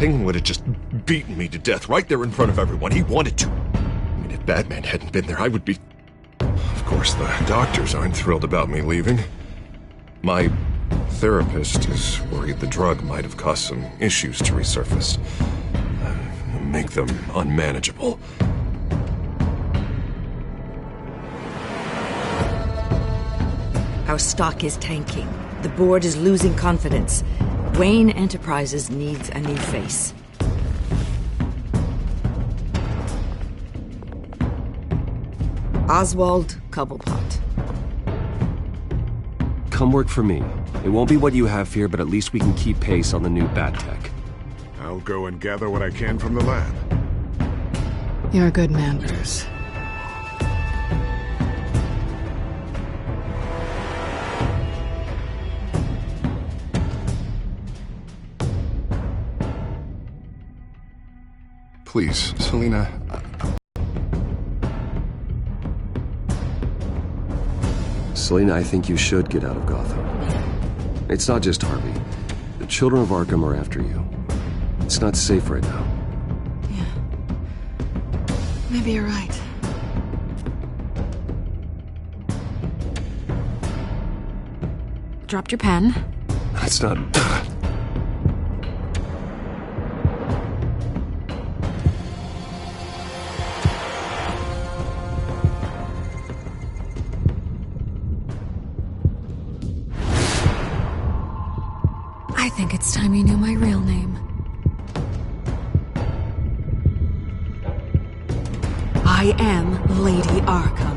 Penguin would have just beaten me to death right there in front of everyone. He wanted to. I mean, if Batman hadn't been there, I would be... Of course, the doctors aren't thrilled about me leaving. My therapist is worried the drug might have caused some issues to resurface. Make them unmanageable. Our stock is tanking. The board is losing confidence. Wayne Enterprises needs a new face. Oswald Cobblepot. Come work for me. It won't be what you have here, but at least we can keep pace on the new bat tech. I'll go and gather what I can from the lab. You're a good man, Bruce. Please, Selina. Selina, I think you should get out of Gotham. It's not just Harvey. The children of Arkham are after you. It's not safe right now. Yeah. Maybe you're right. Dropped your pen. That's not... I think it's time you knew my real name. I am Lady Arkham.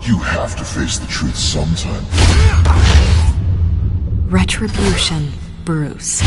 You have to face the truth sometime. Retribution, Bruce.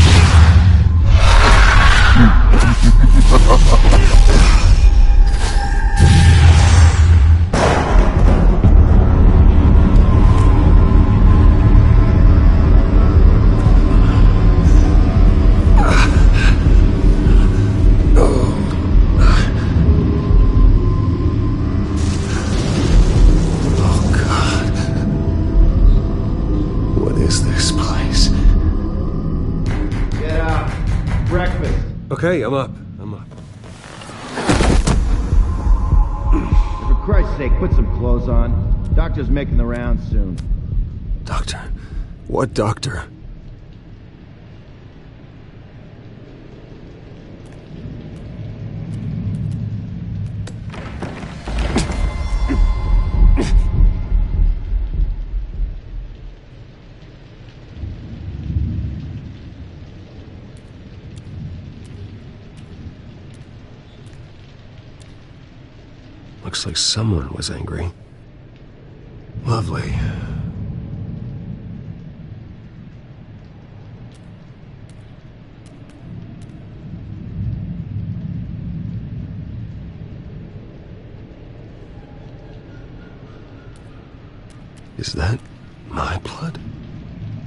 Okay, I'm up. For Christ's sake, put some clothes on. Doctor's making the rounds soon. Doctor? What doctor? Looks like someone was angry. Lovely. Is that my blood?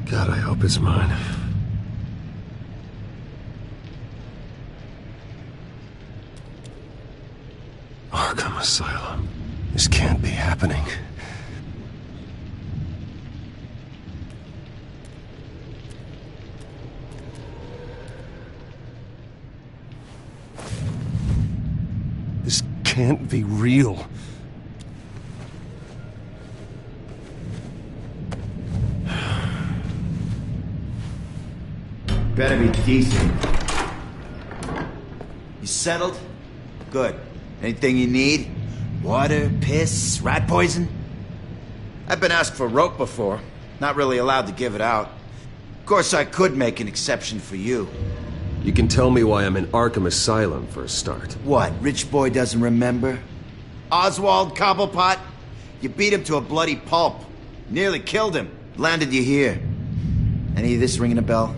God, I hope it's mine. Arkham Asylum. This can't be happening. This can't be real. Better be decent. You settled? Good. Anything you need? Water, piss, rat poison? I've been asked for rope before. Not really allowed to give it out. Of course, I could make an exception for you. You can tell me why I'm in Arkham Asylum for a start. What, rich boy doesn't remember? Oswald Cobblepot? You beat him to a bloody pulp. Nearly killed him. Landed you here. Any of this ringing a bell?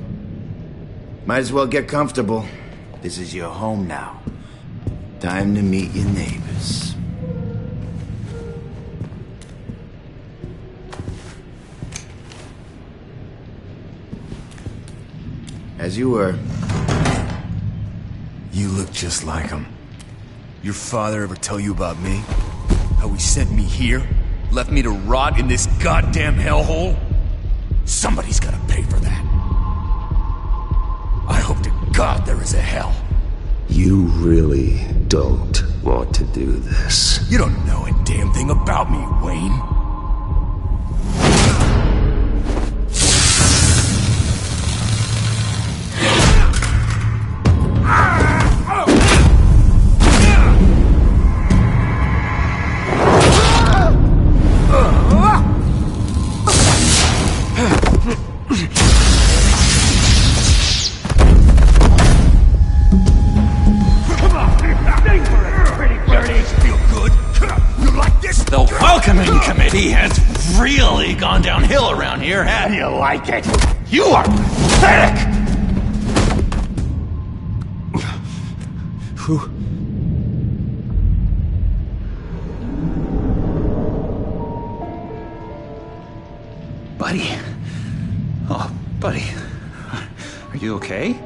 Might as well get comfortable. This is your home now. Time to meet your neighbors. As you were. You look just like him. Your father ever tell you about me? How he sent me here? Left me to rot in this goddamn hellhole? Somebody's gotta pay for that. I hope to God there is a hell. You really don't want to do this. You don't know a damn thing about me, Wayne. He has really gone downhill around here. How do you like it? You are pathetic! Who? Buddy. Oh, buddy. Are you okay?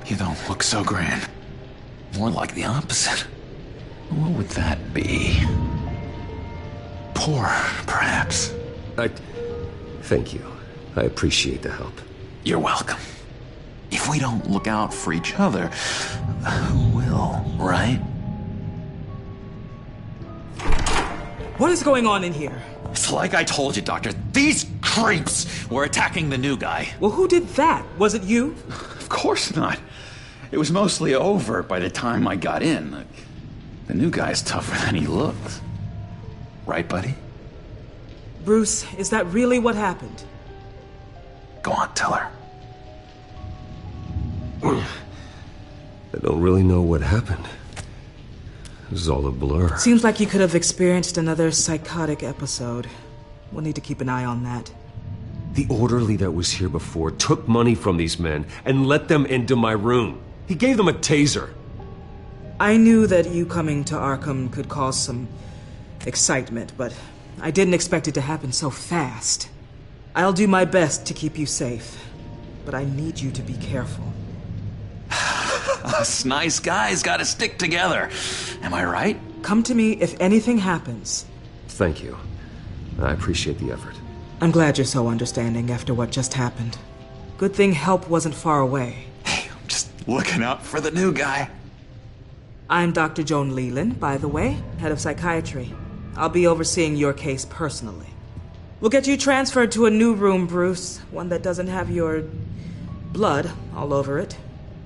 You don't look so grand. More like the opposite. What would that be? Poor, perhaps. Thank you. I appreciate the help. You're welcome. If we don't look out for each other, who will, right? What is going on in here? It's like I told you, Doctor. These creeps were attacking the new guy. Well, who did that? Was it you? Of course not. It was mostly over by the time I got in. The new guy's tougher than he looks. Right, buddy? Bruce, is that really what happened? Go on, tell her. I don't really know what happened. This is all a blur. Seems like you could have experienced another psychotic episode. We'll need to keep an eye on that. The orderly that was here before took money from these men and let them into my room. He gave them a taser. I knew that you coming to Arkham could cause some excitement, but I didn't expect it to happen so fast. I'll do my best to keep you safe, but I need you to be careful. Us nice guys gotta stick together. Am I right? Come to me if anything happens. Thank you. I appreciate the effort. I'm glad you're so understanding after what just happened. Good thing help wasn't far away. Hey, I'm just looking out for the new guy. I'm Dr. Joan Leland, by the way, head of psychiatry. I'll be overseeing your case personally. We'll get you transferred to a new room, Bruce. One that doesn't have your blood all over it.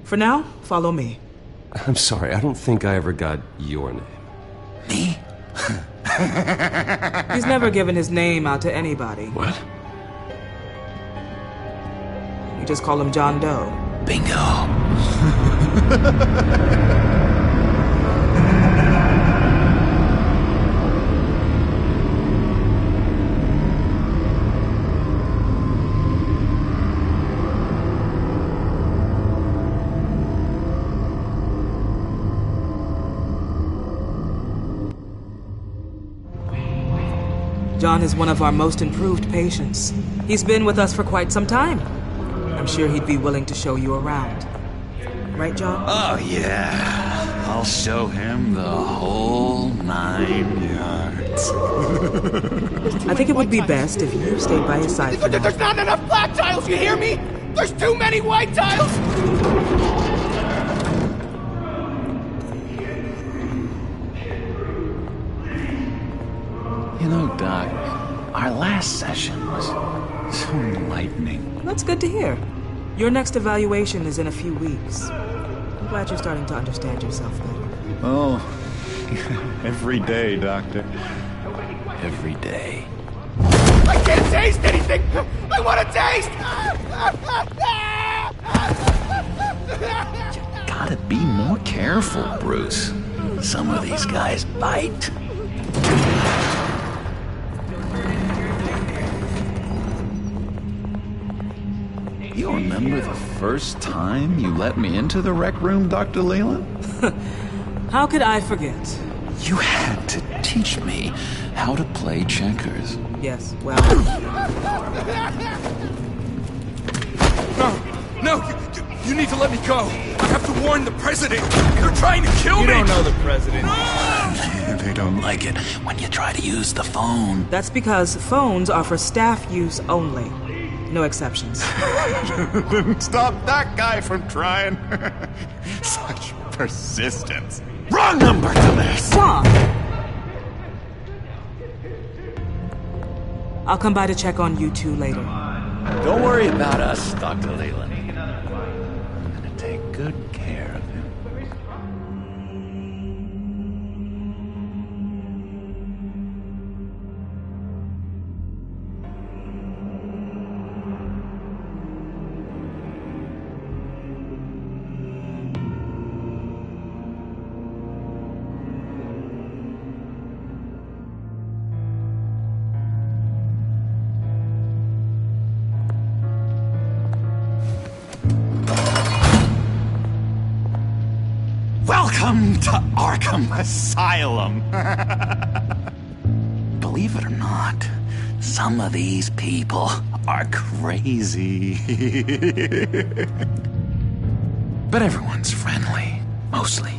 For now, follow me. I'm sorry, I don't think I ever got your name. Me? He's never given his name out to anybody. What? You just call him John Doe. Bingo. John is one of our most improved patients. He's been with us for quite some time. I'm sure he'd be willing to show you around. Right, John? Oh, yeah. I'll show him the whole 9 yards. I think it would be best if you stayed by his side for now. There's not enough black tiles, you hear me? There's too many white tiles! You know, Doc, our last session was so enlightening. That's good to hear. Your next evaluation is in a few weeks. I'm glad you're starting to understand yourself better. Oh, every day, Doctor. Every day. I can't taste anything! I want to taste! You gotta be more careful, Bruce. Some of these guys bite. You remember the first time you let me into the rec room, Dr. Leland? How could I forget? You had to teach me how to play checkers. Yes, well... No, you need to let me go. I have to warn the president. They're trying to kill me. You don't know the president. They don't like it when you try to use the phone. That's because phones are for staff use only. No exceptions. Stop that guy from trying. Such persistence. Wrong number to this. Stop! I'll come by to check on you two later. Don't worry about us, Dr. Leland. I'm gonna take good care of him. Welcome to Arkham Asylum. Believe it or not, some of these people are crazy. But everyone's friendly, mostly.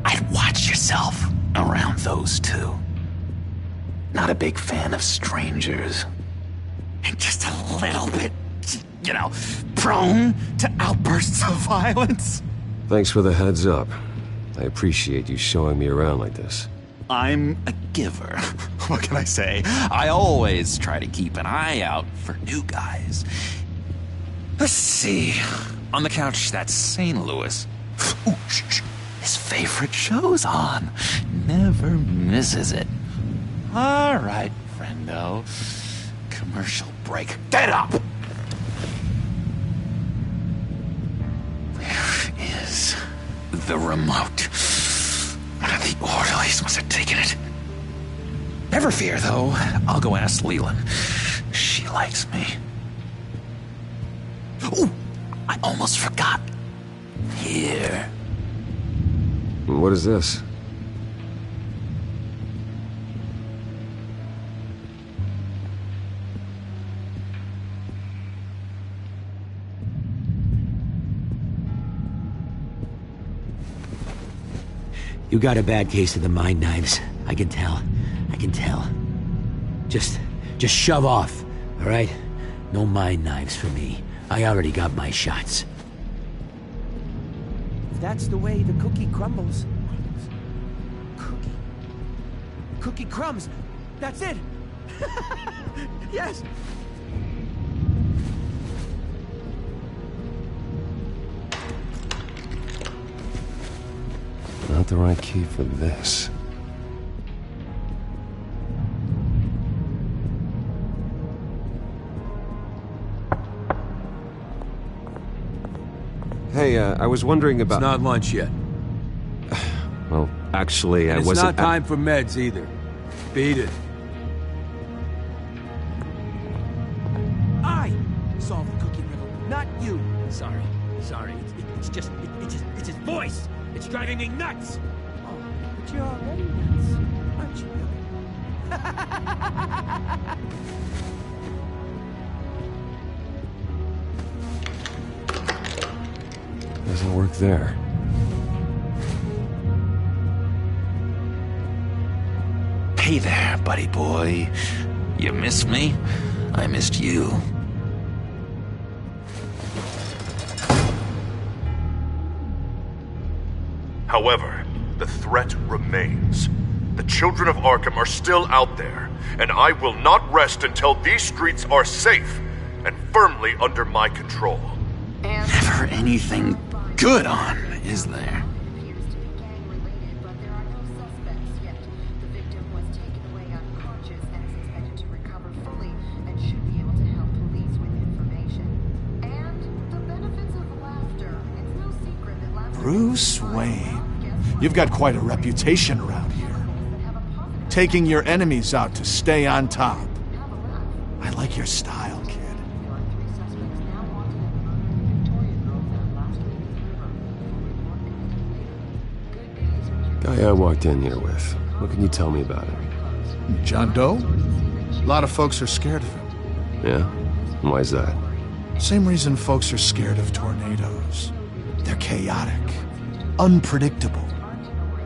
I'd watch yourself around those two. Not a big fan of strangers. And just a little bit, you know, prone to outbursts of violence. Thanks for the heads up. I appreciate you showing me around like this. I'm a giver. What can I say? I always try to keep an eye out for new guys. Let's see. On the couch, that's St. Louis. Ooh, shh. His favorite show's on. Never misses it. All right, friendo. Commercial break. Get up! Where is the remote? One of the orderlies must have taken it. Never fear, though. I'll go ask Leland. She likes me. Ooh, I almost forgot. Here. What is this? You got a bad case of the mind knives. I can tell. I can tell. Just shove off, all right? No mind knives for me. I already got my shots. If that's the way the cookie crumbles. Cookie crumbs. That's it. Yes. Not the right key for this. Hey, I was wondering about... It's not lunch yet. Well, actually, I It's wasn't... not time for meds either. Beat it. I solved the cookie riddle, not you. Sorry. It's his voice. It's driving me nuts. Oh, but you're already nuts, aren't you, Billy? Doesn't work there. Hey there, buddy boy. You missed me? I missed you. However, the threat remains. The children of Arkham are still out there, and I will not rest until these streets are safe and firmly under my control. Never anything good on, is there? Bruce Wayne. You've got quite a reputation around here. Taking your enemies out to stay on top. I like your style, kid. Guy I walked in here with. What can you tell me about him? John Doe? A lot of folks are scared of him. Yeah? And why is that? Same reason folks are scared of tornadoes. They're chaotic, unpredictable.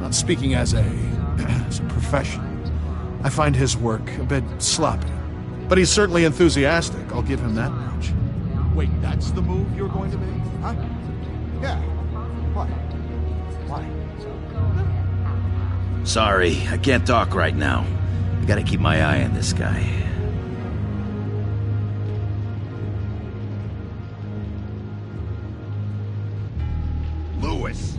Not speaking as a professional, I find his work a bit sloppy. But he's certainly enthusiastic, I'll give him that much. Wait, that's the move you're going to make? Huh? Yeah. What? Why? Sorry, I can't talk right now. I gotta keep my eye on this guy. Lewis!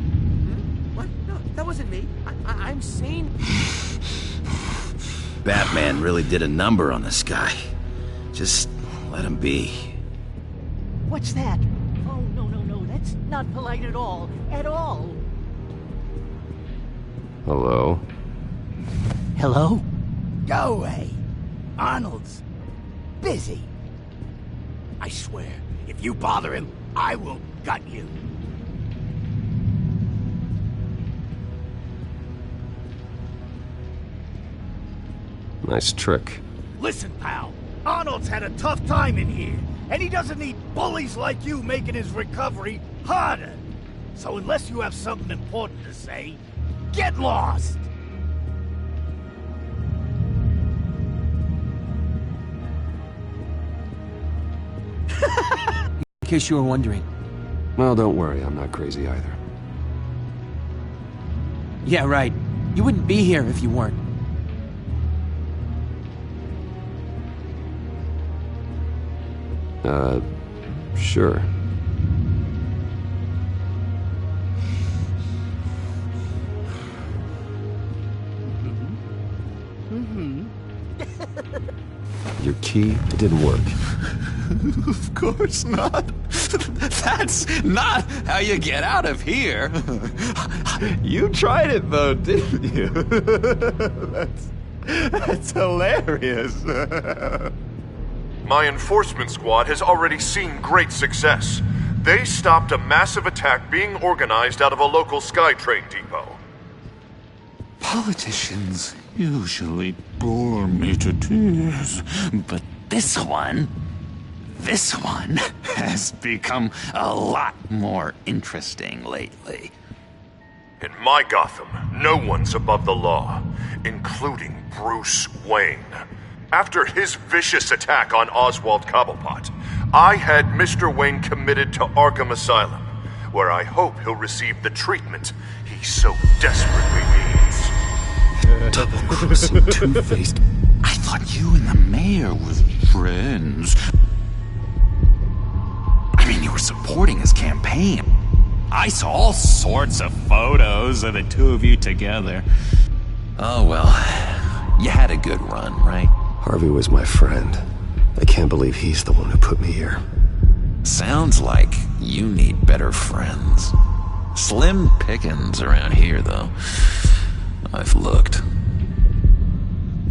What? No, that wasn't me. I'm sane. Batman really did a number on this guy. Just let him be. What's that? Oh, no, that's not polite at all. At all. Hello? Hello? Go away. Arnold's busy. I swear, if you bother him, I will gut you. Nice trick. Listen, pal. Arnold's had a tough time in here, and he doesn't need bullies like you making his recovery harder. So unless you have something important to say, get lost! In case you were wondering. Well, don't worry, I'm not crazy either. Yeah, right. You wouldn't be here if you weren't. Sure. Your key, it didn't work. Of course not. That's not how you get out of here. You tried it though, didn't you? That's hilarious. My enforcement squad has already seen great success. They stopped a massive attack being organized out of a local SkyTrain depot. Politicians usually bore me to tears, but this one has become a lot more interesting lately. In my Gotham, no one's above the law, including Bruce Wayne. After his vicious attack on Oswald Cobblepot, I had Mr. Wayne committed to Arkham Asylum, where I hope he'll receive the treatment he so desperately needs. Double-crossing Two-Faced. I thought you and the mayor were friends. I mean, you were supporting his campaign. I saw all sorts of photos of the two of you together. Oh well, you had a good run, right? Harvey was my friend. I can't believe he's the one who put me here. Sounds like you need better friends. Slim pickings around here, though. I've looked.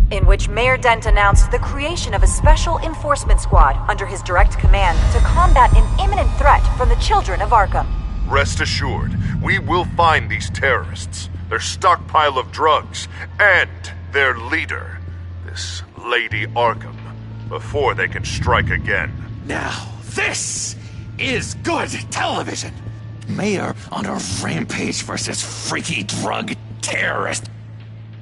In which Mayor Dent announced the creation of a special enforcement squad under his direct command to combat an imminent threat from the children of Arkham. Rest assured, we will find these terrorists, their stockpile of drugs, and their leader, this Lady Arkham, before they can strike again. Now, this is good television. Mayor on a rampage versus freaky drug terrorist.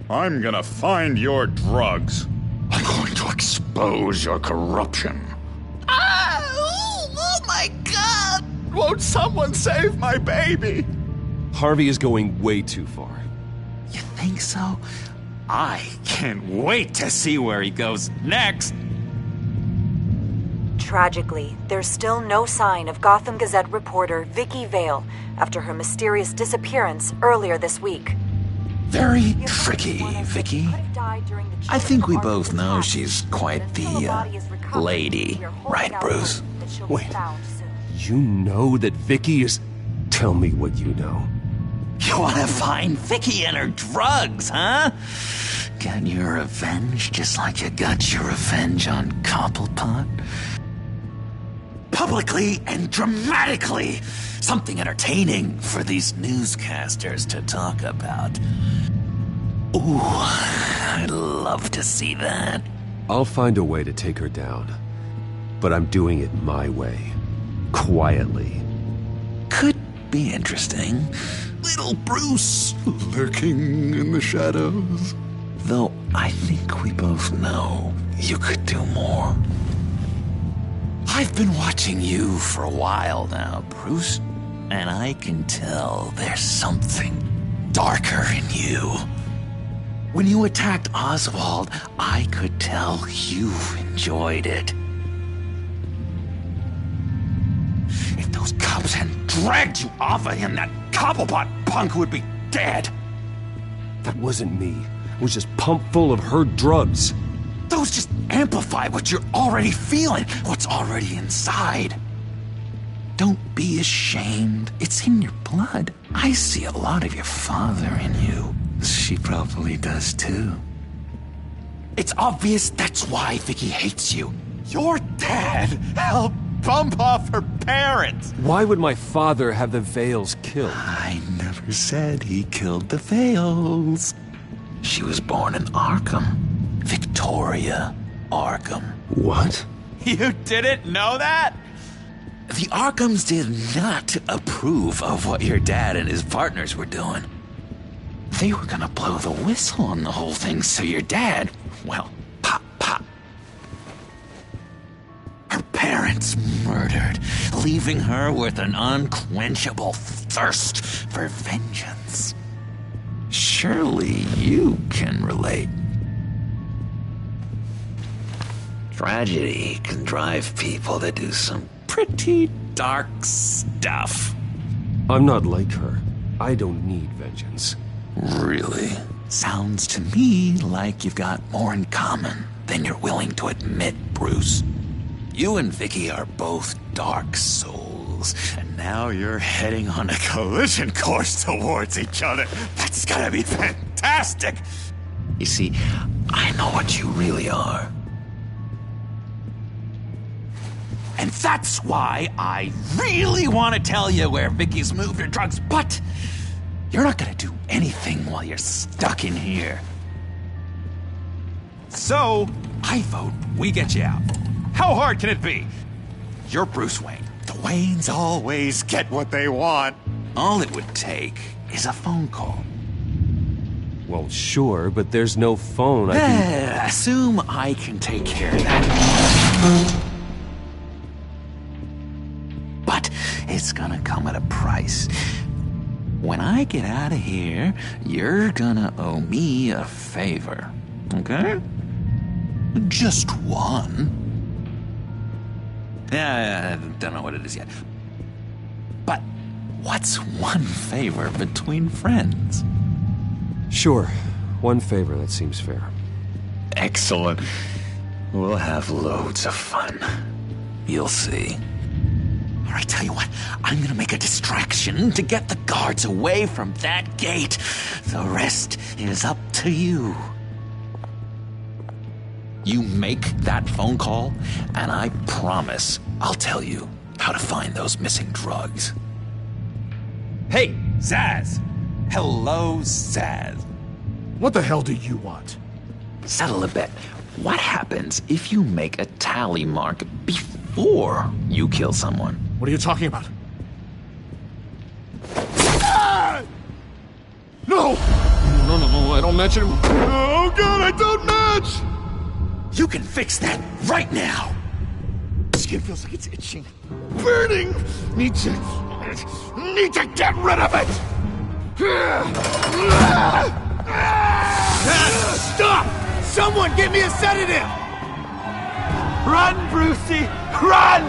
I'm gonna find your drugs. I'm going to expose your corruption. Oh my God! Won't someone save my baby? Harvey is going way too far. You think so? I can't wait to see where he goes next. Tragically, there's still no sign of Gotham Gazette reporter Vicky Vale after her mysterious disappearance earlier this week. Very tricky, Vicky. I think we both know she's quite the lady, right, Bruce? Wait, you know that Vicky is... Tell me what you know. You wanna find Vicky and her drugs, huh? Get your revenge just like you got your revenge on Cobblepot? Publicly and dramatically! Something entertaining for these newscasters to talk about. Ooh, I'd love to see that. I'll find a way to take her down. But I'm doing it my way. Quietly. Could be interesting. Little Bruce lurking in the shadows. Though I think we both know you could do more. I've been watching you for a while now, Bruce, and I can tell there's something darker in you. When you attacked Oswald, I could tell you enjoyed it. If those cops hadn't dragged you off of him, that Cobblepot punk would be dead. That wasn't me. It was just pumped full of her drugs. Those just amplify what you're already feeling, what's already inside. Don't be ashamed. It's in your blood. I see a lot of your father in you. She probably does too. It's obvious that's why Vicky hates you. Your dad helped bump off her parents. Why would my father have the Vales killed? I never said he killed the Vales. She was born in Arkham. Victoria Arkham. What? You didn't know that? The Arkhams did not approve of what your dad and his partners were doing. They were gonna blow the whistle on the whole thing, so your dad, well, pop. Her parents murdered, leaving her with an unquenchable thirst for vengeance. Surely you can relate. Tragedy can drive people to do some pretty dark stuff. I'm not like her. I don't need vengeance. Really? Sounds to me like you've got more in common than you're willing to admit, Bruce. You and Vicky are both dark souls, and now you're heading on a collision course towards each other. That's gotta be fantastic! You see, I know what you really are. And that's why I really want to tell you where Vicky's moved her drugs, but you're not gonna do anything while you're stuck in here. So, I vote we get you out. how hard can it be? You're Bruce Wayne. The Waynes always get what they want. All it would take is a phone call. Well, sure, but there's no phone. I can... Assume I can take care of that. But it's gonna come at a price. When I get out of here, you're gonna owe me a favor, okay? Just one. Yeah, I don't know what it is yet. But what's one favor between friends? Sure. One favor, that seems fair. Excellent. We'll have loads of fun. You'll see. All right, tell you what, I'm gonna make a distraction to get the guards away from that gate. The rest is up to you. You make that phone call, and I promise I'll tell you how to find those missing drugs. Hey, Zaz! Hello, Zaz. What the hell do you want? Settle a bet. What happens if you make a tally mark before you kill someone? What are you talking about? No! No, I don't match him. Oh god, I don't match! You can fix that right now! Skin feels like it's itching. Burning! Need to get rid of it! Stop! Someone get me a sedative! Run, Brucey! Run!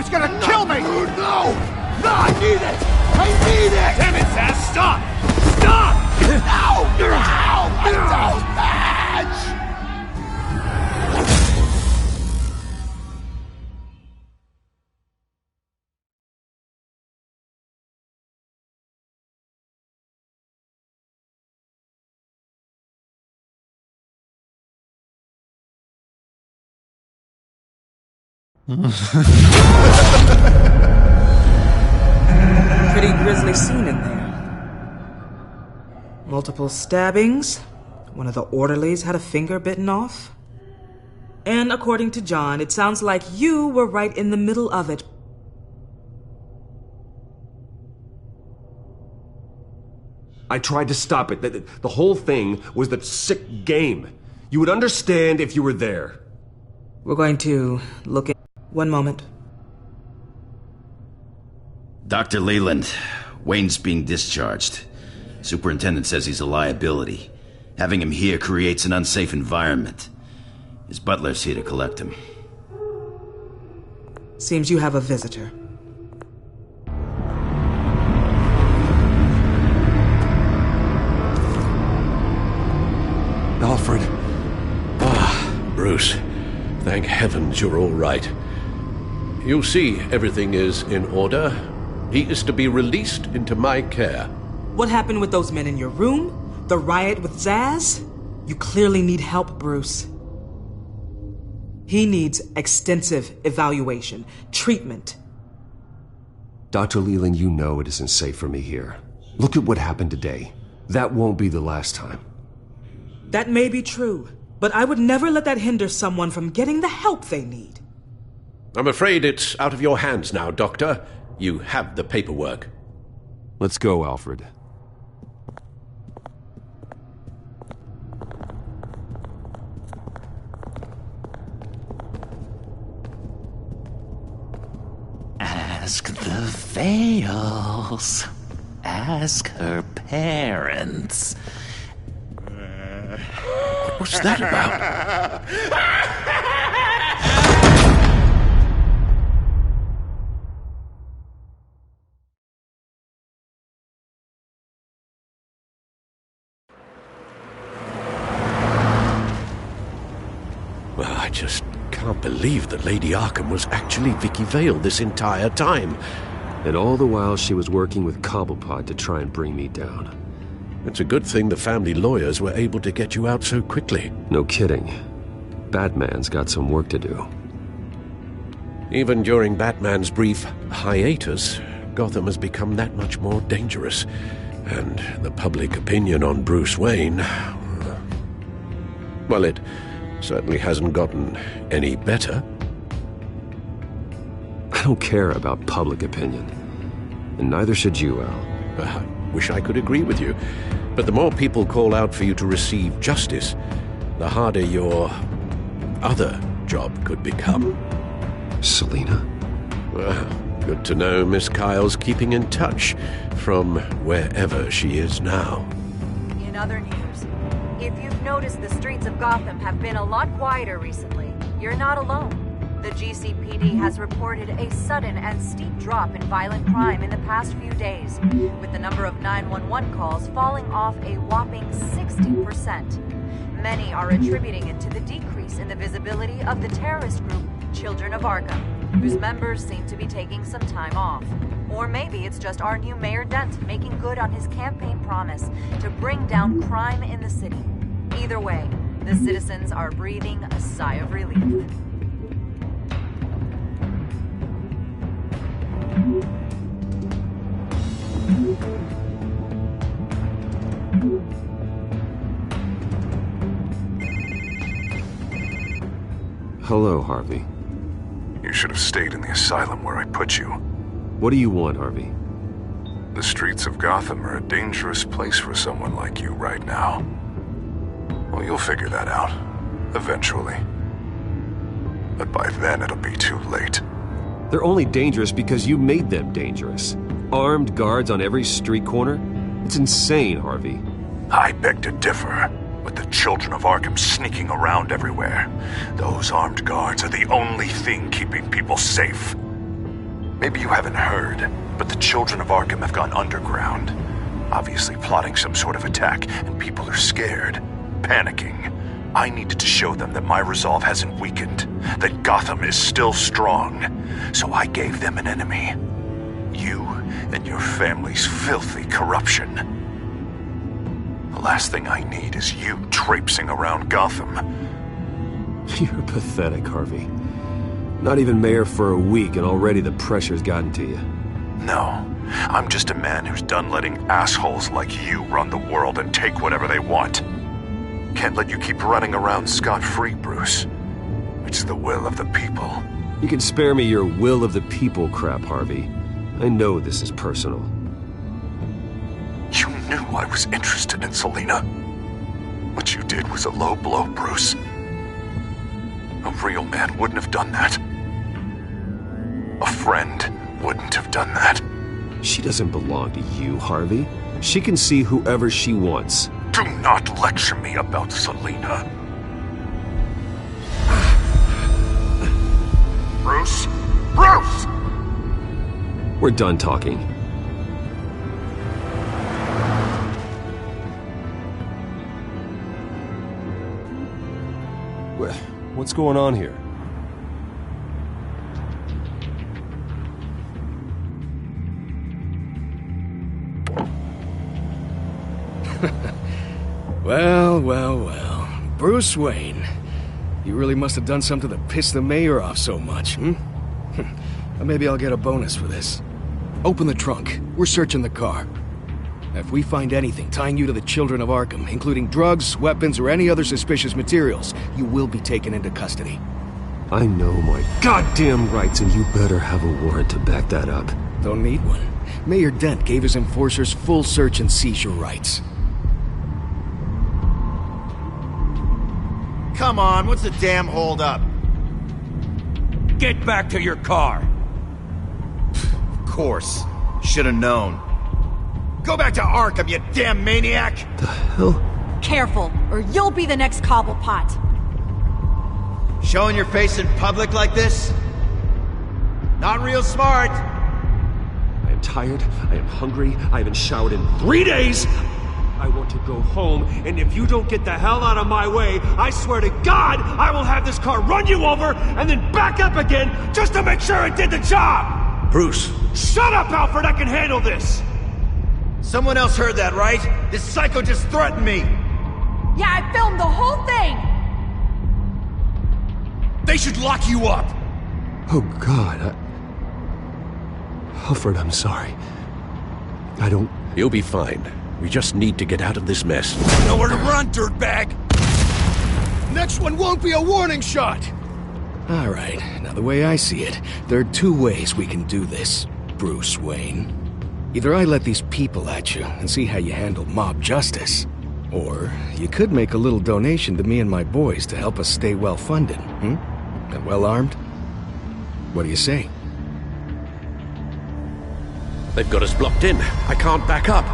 was gonna kill me! No! No, I need it! I need it! Damn it, Zaz, stop! Stop! No! No! I don't match! Pretty grisly scene in there. Multiple stabbings. One of the orderlies had a finger bitten off. And according to John, it sounds like you were right in the middle of it. I tried to stop it. The whole thing was that sick game. You would understand if you were there. We're going to look at... One moment. Dr. Leland, Wayne's being discharged. Superintendent says he's a liability. Having him here creates an unsafe environment. His butler's here to collect him. Seems you have a visitor. Alfred. Ah, Bruce. Thank heavens you're all right. You see, everything is in order. He is to be released into my care. What happened with those men in your room? The riot with Zaz? You clearly need help, Bruce. He needs extensive evaluation, treatment. Dr. Leland, you know it isn't safe for me here. Look at what happened today. That won't be the last time. That may be true, but I would never let that hinder someone from getting the help they need. I'm afraid it's out of your hands now, Doctor. You have the paperwork. Let's go, Alfred. Ask the Vales. Ask her parents. What's that about? Well, I just can't believe that Lady Arkham was actually Vicky Vale this entire time. And all the while she was working with Cobblepot to try and bring me down. It's a good thing the family lawyers were able to get you out so quickly. No kidding. Batman's got some work to do. Even during Batman's brief hiatus, Gotham has become that much more dangerous. And the public opinion on Bruce Wayne... well, it certainly hasn't gotten any better. I don't care about public opinion. And neither should you, Al. I wish I could agree with you. But the more people call out for you to receive justice, the harder your other job could become. Selina? Well, good to know Miss Kyle's keeping in touch from wherever she is now. In other news, if you've noticed, the streets of Gotham have been a lot quieter recently. You're not alone. The GCPD has reported a sudden and steep drop in violent crime in the past few days, with the number of 911 calls falling off a whopping 60%. Many are attributing it to the decrease in the visibility of the terrorist group Children of Arkham, whose members seem to be taking some time off. Or maybe it's just our new Mayor Dent making good on his campaign promise to bring down crime in the city. Either way, the citizens are breathing a sigh of relief. Hello, Harvey. You should have stayed in the asylum where I put you. What do you want, Harvey? The streets of Gotham are a dangerous place for someone like you right now. Well, you'll figure that out. Eventually. But by then it'll be too late. They're only dangerous because you made them dangerous. Armed guards on every street corner? It's insane, Harvey. I beg to differ. With the Children of Arkham sneaking around everywhere, those armed guards are the only thing keeping people safe. Maybe you haven't heard, but the children of Arkham have gone underground. Obviously plotting some sort of attack, and people are scared, panicking. I needed to show them that my resolve hasn't weakened, that Gotham is still strong. So I gave them an enemy. You and your family's filthy corruption. The last thing I need is you traipsing around Gotham. You're pathetic, Harvey. Not even mayor for a week and already the pressure's gotten to you. No, I'm just a man who's done letting assholes like you run the world and take whatever they want. Can't let you keep running around scot-free, Bruce. It's the will of the people. You can spare me your will of the people crap, Harvey. I know this is personal. You knew I was interested in Selina. What you did was a low blow, Bruce. A real man wouldn't have done that. A friend wouldn't have done that. She doesn't belong to you, Harvey. She can see whoever she wants. Do not lecture me about Selina. Bruce? Bruce! We're done talking. What's going on here? Well. Bruce Wayne. You really must have done something to piss the mayor off so much, Maybe I'll get a bonus for this. Open the trunk. We're searching the car. If we find anything tying you to the children of Arkham, including drugs, weapons, or any other suspicious materials, you will be taken into custody. I know my goddamn rights, and you better have a warrant to back that up. Don't need one. Mayor Dent gave his enforcers full search and seizure rights. Come on, what's the damn holdup? Get back to your car! Of course. Should've known. Go back to Arkham, you damn maniac! The hell? Careful, or you'll be the next Cobblepot. Showing your face in public like this? Not real smart. I am tired, I am hungry, I haven't showered in 3 days! I want to go home, and if you don't get the hell out of my way, I swear to God, I will have this car run you over, and then back up again, just to make sure it did the job! Bruce! Shut up, Alfred, I can handle this! Someone else heard that, right? This psycho just threatened me! Yeah, I filmed the whole thing! They should lock you up! Oh, God, Alfred, I'm sorry. I don't... You'll be fine. We just need to get out of this mess. Nowhere to run, dirtbag! Next one won't be a warning shot! All right, now the way I see it, there are two ways we can do this, Bruce Wayne. Either I let these people at you and see how you handle mob justice, or you could make a little donation to me and my boys to help us stay well-funded, and well-armed. What do you say? They've got us blocked in. I can't back up.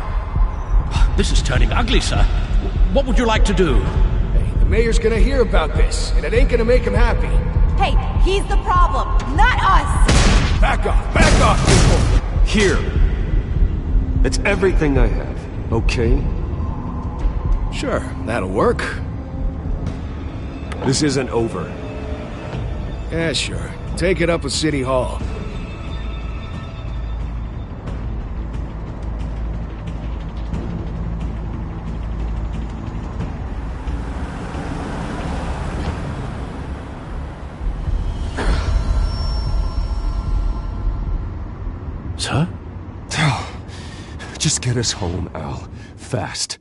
This is turning ugly, sir. What would you like to do? Hey, the mayor's gonna hear about this, and it ain't gonna make him happy. Hey, he's the problem, not us! Back off, people! Here. It's everything I have, okay? Sure, that'll work. This isn't over. Yeah, sure. Take it up with City Hall. Sir? Just get us home, Al. Fast.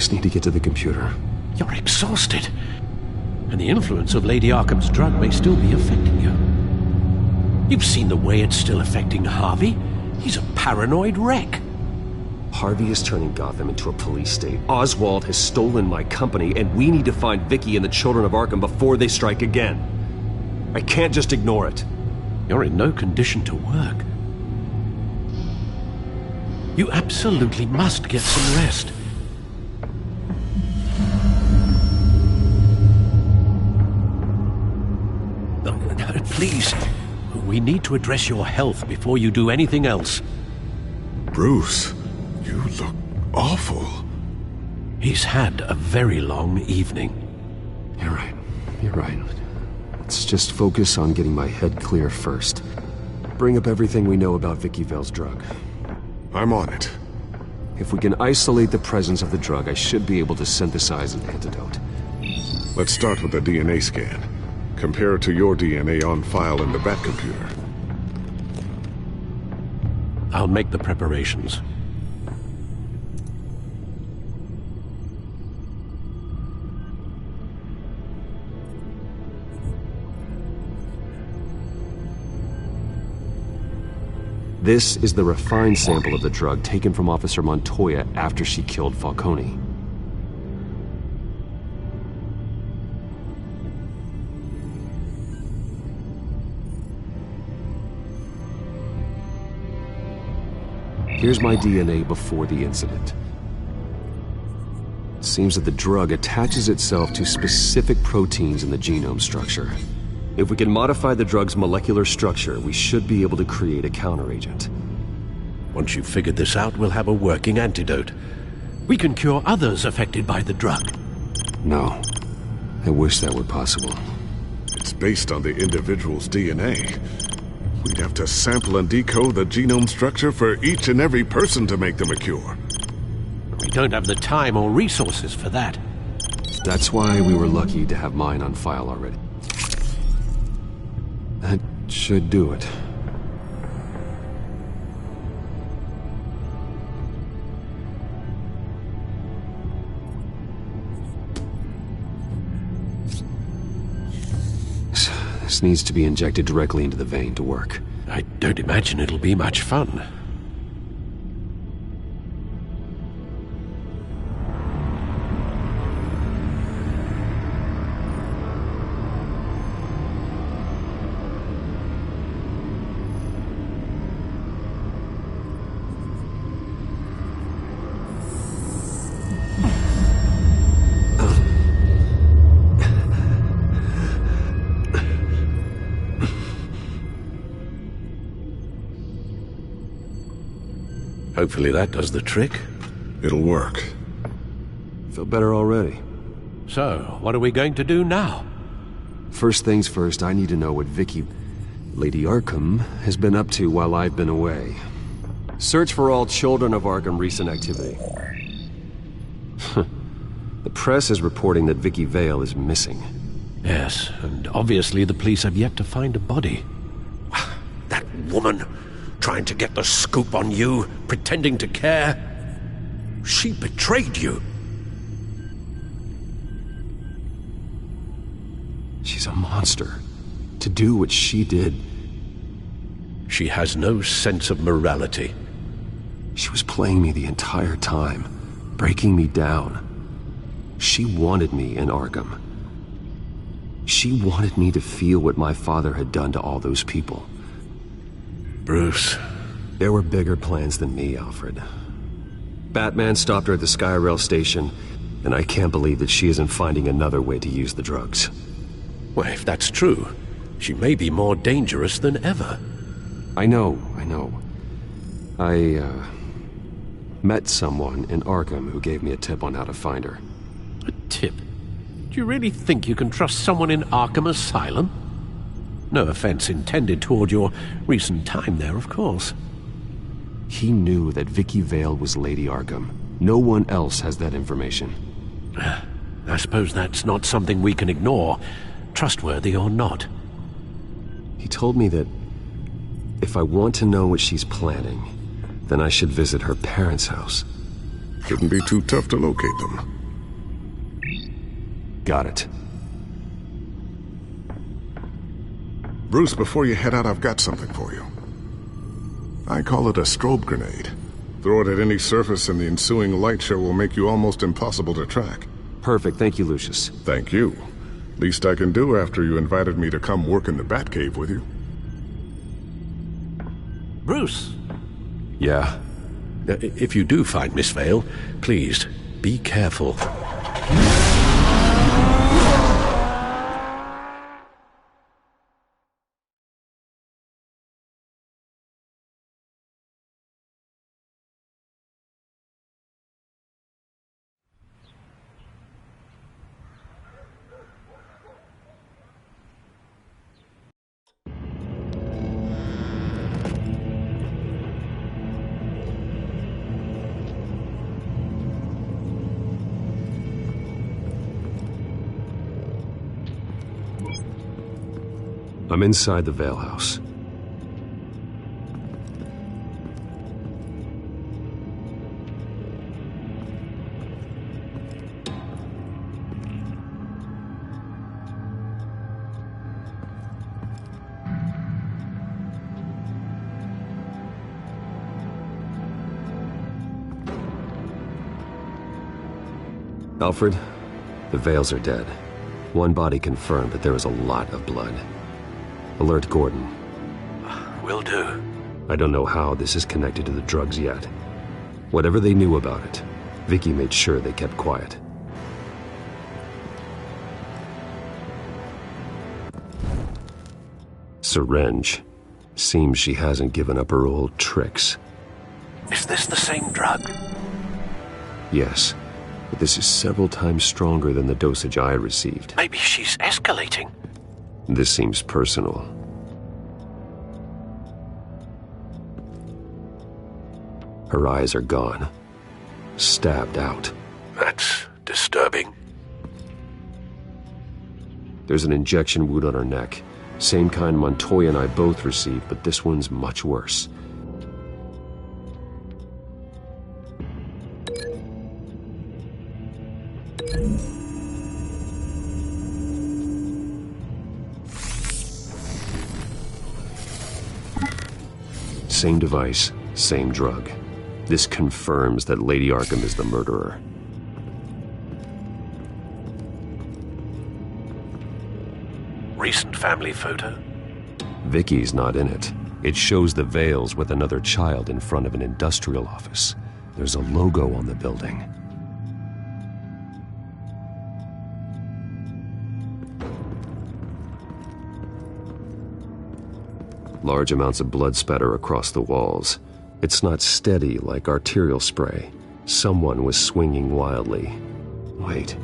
just need to get to the computer. You're exhausted. And the influence of Lady Arkham's drug may still be affecting you. You've seen the way it's still affecting Harvey. He's a paranoid wreck. Harvey is turning Gotham into a police state. Oswald has stolen my company, and we need to find Vicky and the Children of Arkham before they strike again. I can't just ignore it. You're in no condition to work. You absolutely must get some rest. Please, we need to address your health before you do anything else. Bruce, you look awful. He's had a very long evening. You're right. You're right. Let's just focus on getting my head clear first. Bring up everything we know about Vicky Vale's drug. I'm on it. If we can isolate the presence of the drug, I should be able to synthesize an antidote. Let's start with a DNA scan. Compare it to your DNA on file in the Bat computer. I'll make the preparations. This is the refined sample of the drug taken from Officer Montoya after she killed Falcone. Here's my DNA before the incident. It seems that the drug attaches itself to specific proteins in the genome structure. If we can modify the drug's molecular structure, we should be able to create a counteragent. Once you've figured this out, we'll have a working antidote. We can cure others affected by the drug. No. I wish that were possible. It's based on the individual's DNA. We'd have to sample and decode the genome structure for each and every person to make them a cure. We don't have the time or resources for that. That's why we were lucky to have mine on file already. That should do it. This needs to be injected directly into the vein to work. I don't imagine it'll be much fun. Hopefully that does the trick. It'll work. Feel better already. So, what are we going to do now? First things first, I need to know what Vicky, Lady Arkham, has been up to while I've been away. Search for all Children of Arkham recent activity. The press is reporting that Vicky Vale is missing. Yes, and obviously the police have yet to find a body. That woman, trying to get the scoop on you, pretending to care. She betrayed you. She's a monster. To do what she did. She has no sense of morality. She was playing me the entire time, breaking me down. She wanted me in Arkham. She wanted me to feel what my father had done to all those people. Bruce. There were bigger plans than me, Alfred. Batman stopped her at the Skyrail station, and I can't believe that she isn't finding another way to use the drugs. Well, if that's true, she may be more dangerous than ever. I know. I met someone in Arkham who gave me a tip on how to find her. A tip? Do you really think you can trust someone in Arkham Asylum? No offense intended toward your recent time there, of course. He knew that Vicky Vale was Lady Arkham. No one else has that information. I suppose that's not something we can ignore, trustworthy or not. He told me that if I want to know what she's planning, then I should visit her parents' house. Shouldn't be too tough to locate them. Got it. Bruce, before you head out, I've got something for you. I call it a strobe grenade. Throw it at any surface and the ensuing light show will make you almost impossible to track. Perfect. Thank you, Lucius. Thank you. Least I can do after you invited me to come work in the Batcave with you. Bruce? Yeah? If you do find Miss Vale, please, be careful. I'm inside the Vale House. Alfred, the Vales are dead. One body confirmed, but there is a lot of blood. Alert Gordon. Will do. I don't know how this is connected to the drugs yet. Whatever they knew about it, Vicky made sure they kept quiet. Syringe. Seems she hasn't given up her old tricks. Is this the same drug? Yes, but this is several times stronger than the dosage I received. Maybe she's escalating. This seems personal. Her eyes are gone. Stabbed out. That's disturbing. There's an injection wound on her neck. Same kind Montoya and I both received, but this one's much worse. Same device, same drug. This confirms that Lady Arkham is the murderer. Recent family photo? Vicky's not in it. It shows the Vales with another child in front of an industrial office. There's a logo on the building. Large amounts of blood spatter across the walls. It's not steady like arterial spray. Someone was swinging wildly. Wait,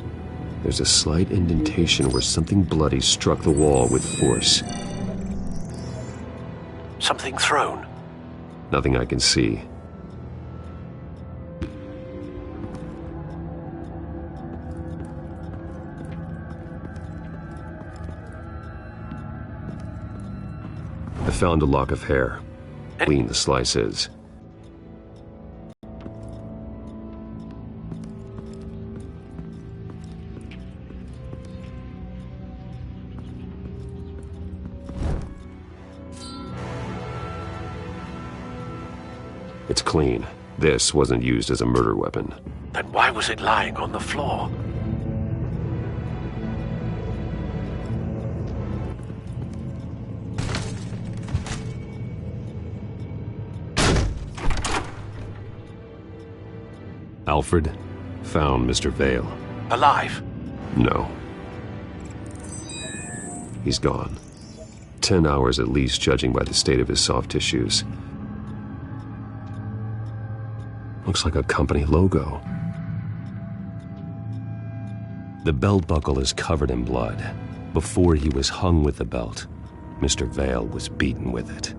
there's a slight indentation where something bloody struck the wall with force. Something thrown? Nothing I can see. I found a lock of hair. Clean the slice is. It's clean. This wasn't used as a murder weapon. Then why was it lying on the floor? Alfred found Mr. Vale. Alive? No. He's gone. 10 hours at least, judging by the state of his soft tissues. Looks like a company logo. The belt buckle is covered in blood. Before he was hung with the belt, Mr. Vale was beaten with it.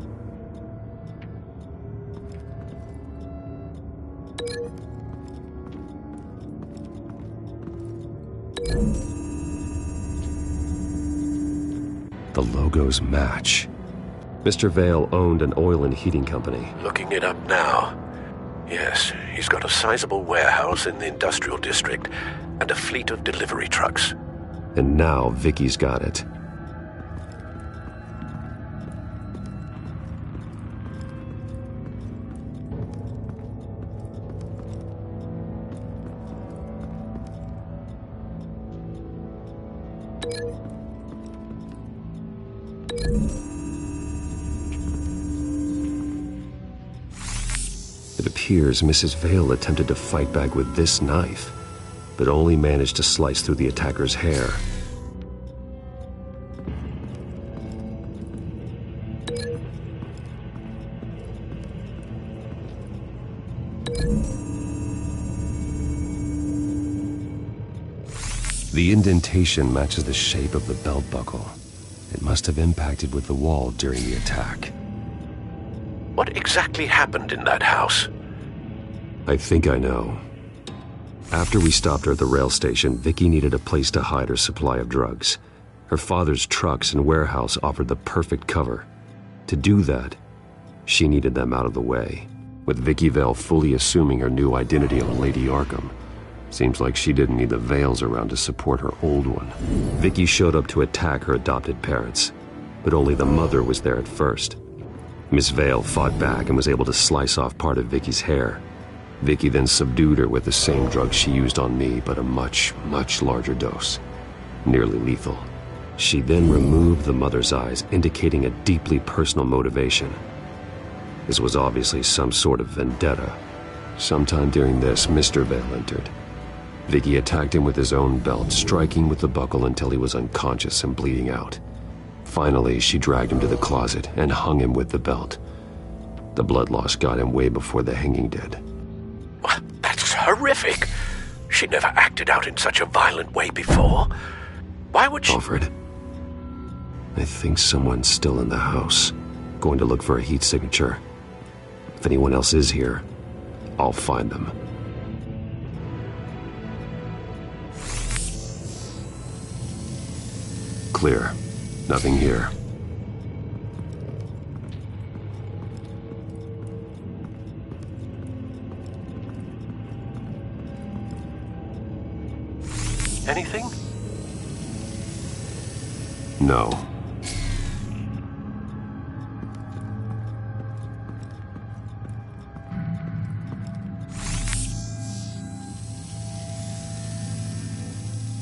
The logos match. Mr. Vale owned an oil and heating company. Looking it up now. Yes, he's got a sizable warehouse in the industrial district and a fleet of delivery trucks. And now Vicky's got it. It appears Mrs. Vale attempted to fight back with this knife, but only managed to slice through the attacker's hair. The indentation matches the shape of the belt buckle. It must have impacted with the wall during the attack. What exactly happened in that house? I think I know. After we stopped her at the rail station, Vicky needed a place to hide her supply of drugs. Her father's trucks and warehouse offered the perfect cover. To do that, she needed them out of the way. With Vicky Vale fully assuming her new identity on Lady Arkham, seems like she didn't need the Vales around to support her old one. Vicky showed up to attack her adopted parents, but only the mother was there at first. Miss Vale fought back and was able to slice off part of Vicky's hair. Vicky then subdued her with the same drug she used on me, but a much, much larger dose. Nearly lethal. She then removed the mother's eyes, indicating a deeply personal motivation. This was obviously some sort of vendetta. Sometime during this, Mr. Vale entered. Vicky attacked him with his own belt, striking with the buckle until he was unconscious and bleeding out. Finally, she dragged him to the closet and hung him with the belt. The blood loss got him way before the hanging did. That's horrific. She never acted out in such a violent way before. Why would she... Alfred, I think someone's still in the house. Going to look for a heat signature. If anyone else is here, I'll find them. Clear. Nothing here. Anything? No.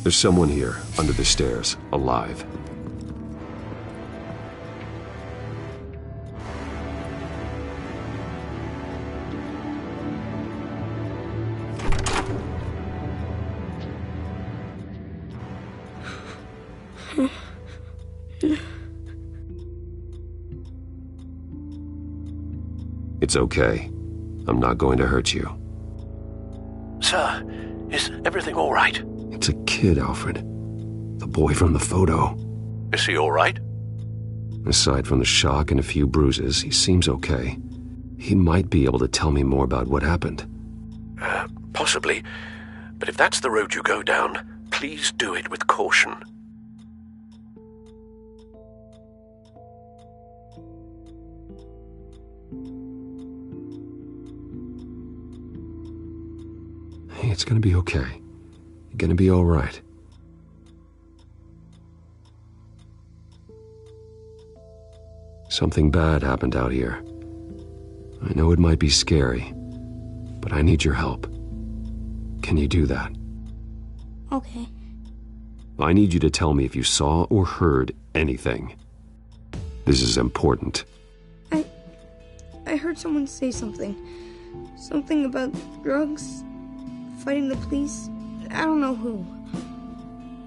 There's someone here, under the stairs, alive. It's okay. I'm not going to hurt you. Sir, is everything all right? It's a kid, Alfred. The boy from the photo. Is he all right? Aside from the shock and a few bruises, he seems okay. He might be able to tell me more about what happened. Possibly. But if that's the road you go down, please do it with caution. Hey, it's gonna be okay. You're gonna be all right. Something bad happened out here. I know it might be scary, but I need your help. Can you do that? Okay. I need you to tell me if you saw or heard anything. This is important. I heard someone say something. Something about drugs, fighting the police. I don't know who.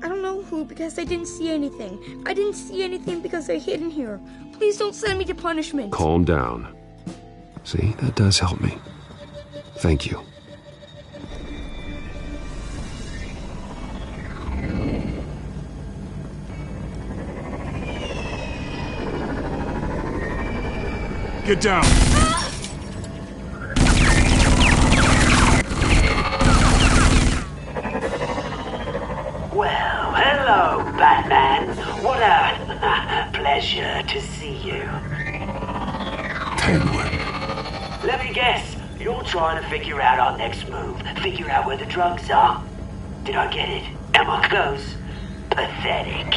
I don't know who because I didn't see anything. I didn't see anything because I hid in here. Please don't send me to punishment. Calm down. See, that does help me. Thank you. Get down! Well, hello, Batman. What a pleasure to see you. Penguin. Let me guess, you're trying to figure out our next move. Figure out where the drugs are. Did I get it? Am I close? Pathetic.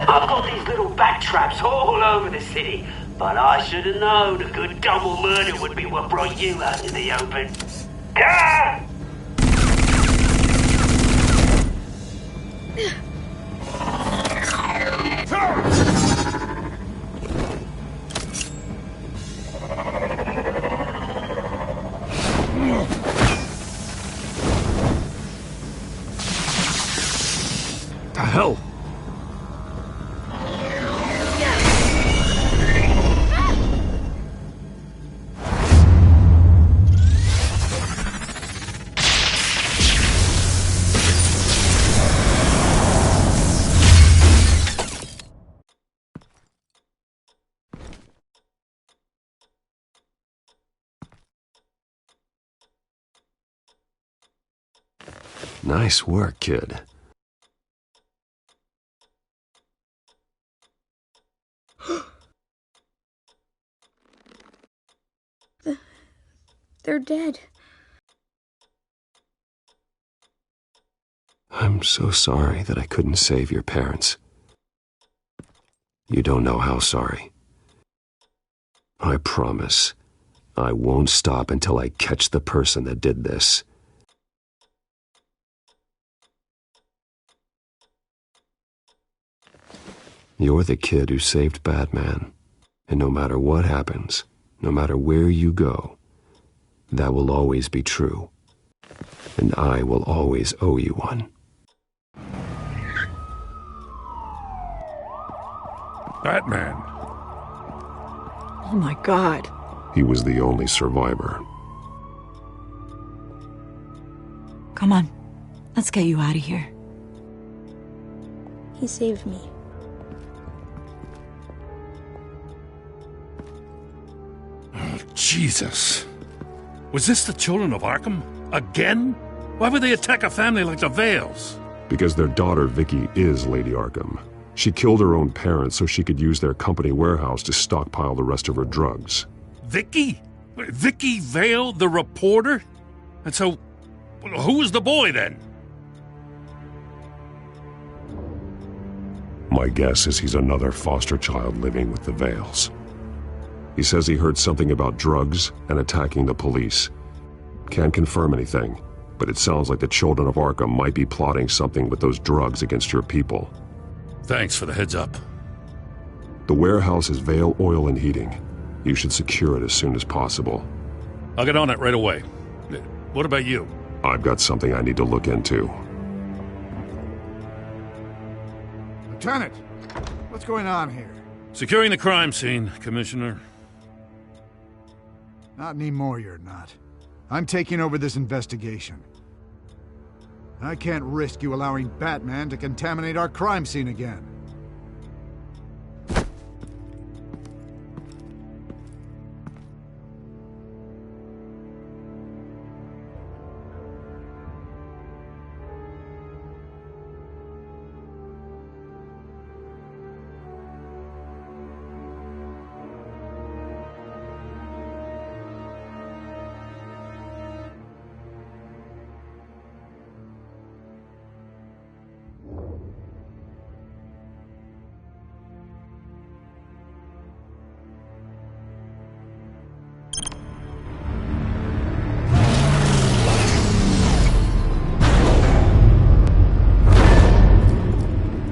I've got these little bat traps all over the city, but I should have known a good double murder would be what brought you out in the open. Ah! The hell? Nice work, kid. They're dead. I'm so sorry that I couldn't save your parents. You don't know how sorry. I promise, I won't stop until I catch the person that did this. You're the kid who saved Batman, and no matter what happens, no matter where you go, that will always be true, and I will always owe you one. Batman. Oh my God. He was the only survivor. Come on, let's get you out of here. He saved me. Oh, Jesus. Was this the children of Arkham? Again? Why would they attack a family like the Vales? Because their daughter, Vicky, is Lady Arkham. She killed her own parents so she could use their company warehouse to stockpile the rest of her drugs. Vicky? Vicky Vale, the reporter? And so, who was the boy then? My guess is he's another foster child living with the Vales. He says he heard something about drugs and attacking the police. Can't confirm anything, but it sounds like the children of Arkham might be plotting something with those drugs against your people. Thanks for the heads up. The warehouse is Vale Oil and Heating. You should secure it as soon as possible. I'll get on it right away. What about you? I've got something I need to look into. Lieutenant, what's going on here? Securing the crime scene, Commissioner. Not anymore, you're not. I'm taking over this investigation. I can't risk you allowing Batman to contaminate our crime scene again.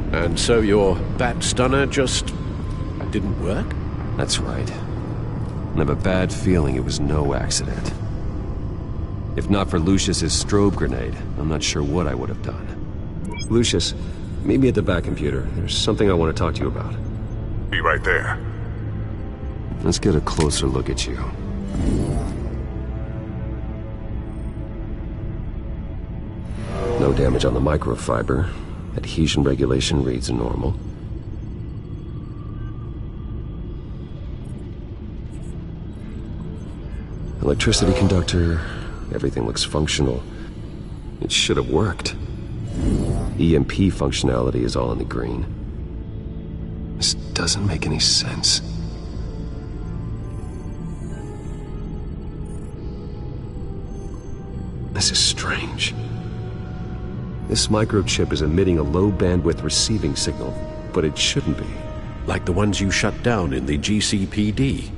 And so your bat stunner just didn't work? That's right. I have a bad feeling it was no accident. If not for Lucius's strobe grenade, I'm not sure what I would have done. Lucius, meet me at the back computer. There's something I want to talk to you about. Be right there. Let's get a closer look at you. No damage on the microfiber. Adhesion regulation reads normal. Electricity conductor, everything looks functional. It should have worked. EMP functionality is all in the green. This doesn't make any sense. This is strange. This microchip is emitting a low-bandwidth receiving signal, but it shouldn't be. Like the ones you shut down in the GCPD?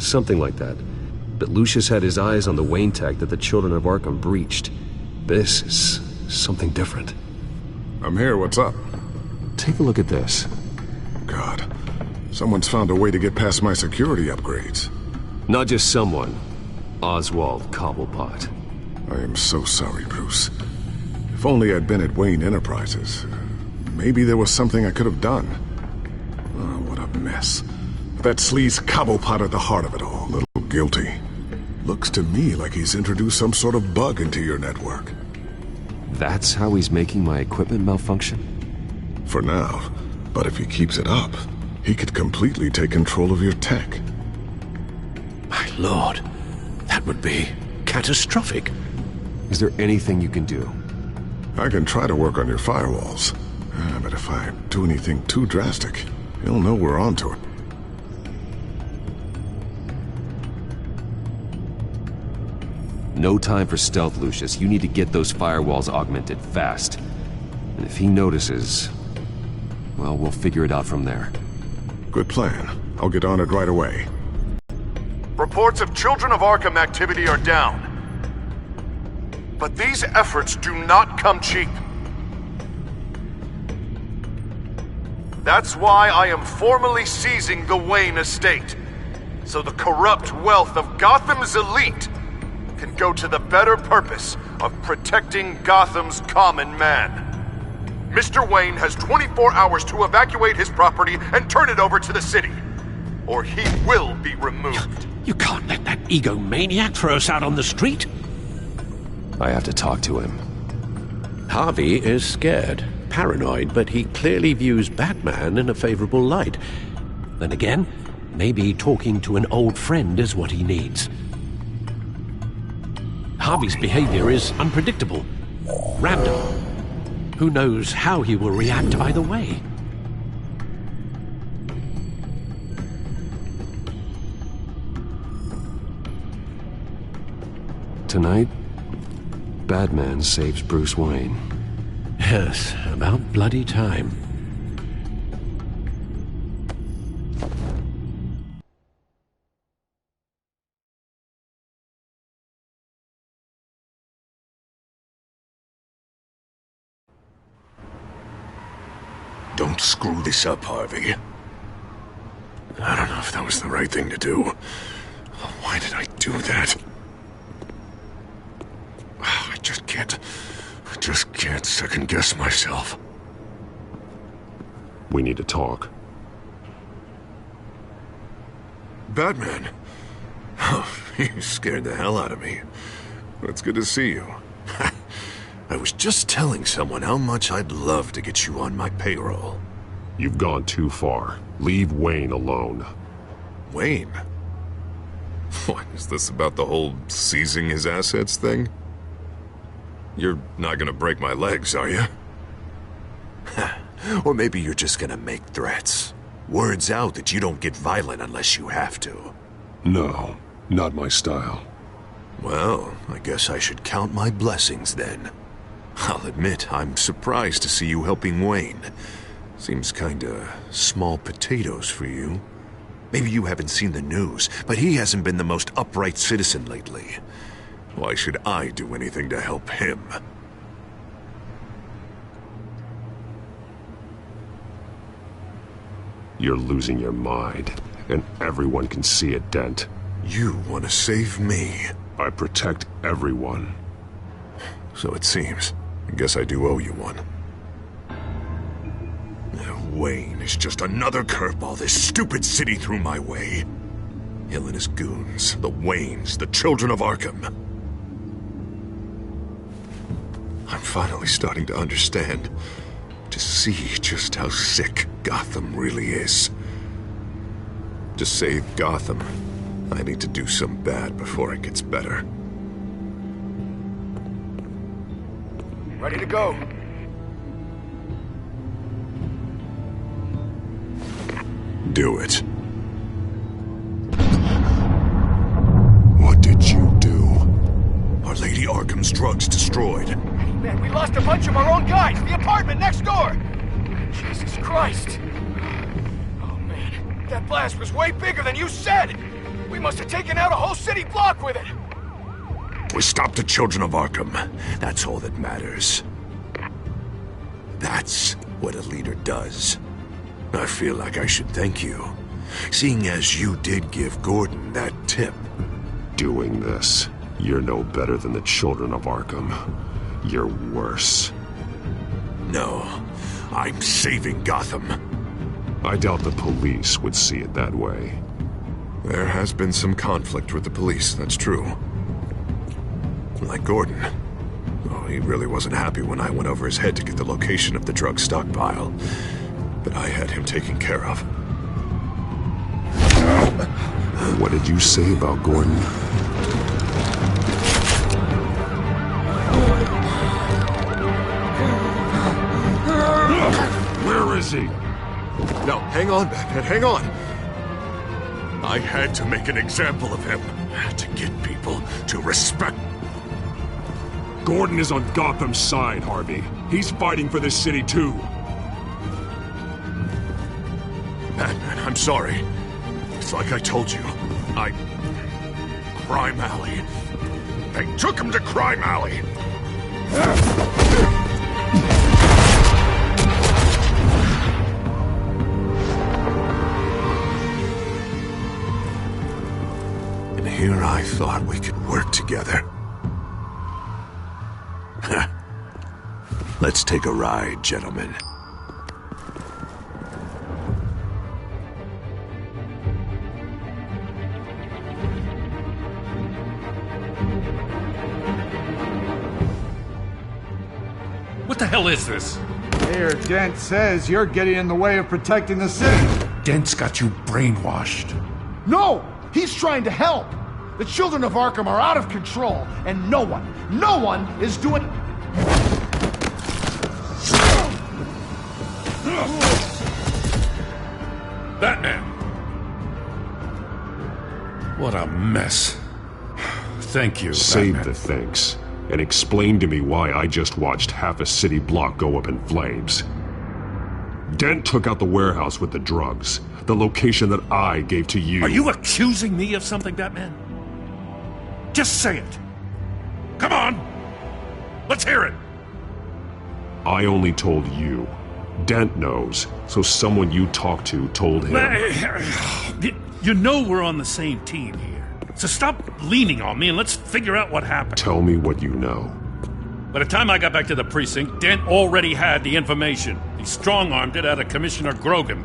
Something like that. But Lucius had his eyes on the Wayne tech that the Children of Arkham breached. This is something different. I'm here, what's up? Take a look at this. God, someone's found a way to get past my security upgrades. Not just someone. Oswald Cobblepot. I am so sorry, Bruce. If only I'd been at Wayne Enterprises. Maybe there was something I could have done. Oh, what a mess. That sleaze Cobblepot at the heart of it all, a little guilty. Looks to me like he's introduced some sort of bug into your network. That's how he's making my equipment malfunction? For now. But if he keeps it up, he could completely take control of your tech. My lord, that would be catastrophic. Is there anything you can do? I can try to work on your firewalls. But if I do anything too drastic, he'll know we're onto it. No time for stealth, Lucius. You need to get those firewalls augmented fast. And if he notices, well, we'll figure it out from there. Good plan. I'll get on it right away. Reports of Children of Arkham activity are down. But these efforts do not come cheap. That's why I am formally seizing the Wayne estate, so the corrupt wealth of Gotham's elite can go to the better purpose of protecting Gotham's common man. Mr. Wayne has 24 hours to evacuate his property and turn it over to the city, or he will be removed. You can't let that egomaniac throw us out on the street. I have to talk to him. Harvey is scared, paranoid, but he clearly views Batman in a favorable light. Then again, maybe talking to an old friend is what he needs. Harvey's behavior is unpredictable, random. Who knows how he will react either way? Tonight, Batman saves Bruce Wayne. Yes, about bloody time. Don't screw this up, Harvey. I don't know if that was the right thing to do. Why did I do that? I just can't second-guess myself. We need to talk. Batman? Oh, you scared the hell out of me. It's good to see you. I was just telling someone how much I'd love to get you on my payroll. You've gone too far. Leave Wayne alone. Wayne? What, is this about the whole seizing his assets thing? You're not gonna break my legs, are you? Or maybe you're just gonna make threats. Words out that you don't get violent unless you have to. No, not my style. Well, I guess I should count my blessings then. I'll admit, I'm surprised to see you helping Wayne. Seems kinda small potatoes for you. Maybe you haven't seen the news, but he hasn't been the most upright citizen lately. Why should I do anything to help him? You're losing your mind, and everyone can see it, Dent. You want to save me? I protect everyone. So it seems. I guess I do owe you one. Wayne is just another curveball this stupid city threw my way. Hill and his goons, the Waynes, the Children of Arkham. I'm finally starting to understand, to see just how sick Gotham really is. To save Gotham, I need to do some bad before it gets better. Ready to go. Do it. What did you do? Are Lady Arkham's drugs destroyed? Man, we lost a bunch of our own guys. The apartment next door. Jesus Christ. Oh, man. That blast was way bigger than you said. We must have taken out a whole city block with it. We stopped the Children of Arkham. That's all that matters. That's what a leader does. I feel like I should thank you, seeing as you did give Gordon that tip. Doing this, you're no better than the Children of Arkham. You're worse. No, I'm saving Gotham. I doubt the police would see it that way. There has been some conflict with the police, that's true. Like Gordon. Oh, he really wasn't happy when I went over his head to get the location of the drug stockpile. But I had him taken care of. What did you say about Gordon? Where is he? No, hang on, Batman, hang on. I had to make an example of him to get people to respect. Gordon is on Gotham's side, Harvey. He's fighting for this city, too. Batman, I'm sorry. It's like I told you. Crime Alley. They took him to Crime Alley. And here I thought we could work together. Let's take a ride, gentlemen. What the hell is this? Mayor Dent says you're getting in the way of protecting the city. Dent's got you brainwashed. No! He's trying to help! The Children of Arkham are out of control, and no one is doing... Batman! What a mess. Thank you, Save Batman. the thanks, and explain to me why I just watched half a city block go up in flames. Dent took out the warehouse with the drugs, the location that I gave to you. Are you accusing me of something, Batman? Just say it. Come on! Let's hear it! I only told you. Dent knows, so someone you talked to told him. You know we're on the same team here. So stop leaning on me and let's figure out what happened. Tell me what you know. By the time I got back to the precinct, Dent already had the information. He strong-armed it out of Commissioner Grogan.